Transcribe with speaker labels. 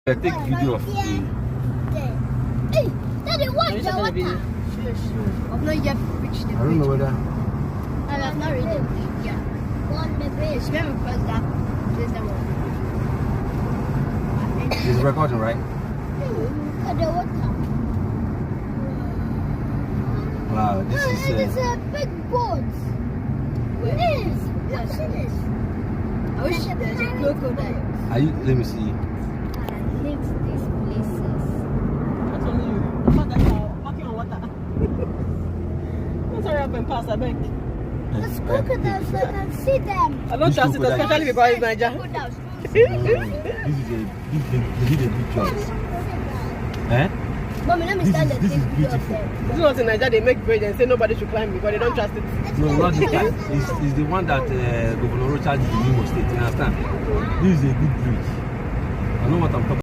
Speaker 1: I take video of the.
Speaker 2: Hey, Daddy, watch the water. I've not yet reached the bridge.
Speaker 1: I don't know whether.
Speaker 2: I have not reached the bridge yet. On the bridge. When we cross that, there's the water.
Speaker 1: It's recording, right?
Speaker 2: Look at the water.
Speaker 1: Wow, this is.
Speaker 2: It's a big boat. Yes. What's this? I wish there's a crocodile.
Speaker 1: Are you? Let me see.
Speaker 2: I hate these places.
Speaker 3: That's only you. The fact that you're walking on water. Don't hurry up and pass, I beg.
Speaker 2: There's crocodiles, I can see them.
Speaker 3: I don't trust it, especially because it's Niger.
Speaker 2: Crocodiles.
Speaker 1: This is a big choice. Eh?
Speaker 2: Mommy, let me stand and
Speaker 1: This
Speaker 2: take
Speaker 1: is
Speaker 2: video of
Speaker 1: beautiful.
Speaker 2: them.
Speaker 3: This was in Niger, they make bridge and say nobody should climb because they don't trust it.
Speaker 1: No, not this guy. It's the one that Governor Rocha did in Imo State. You understand? This is a good bridge. I know what I'm talking about.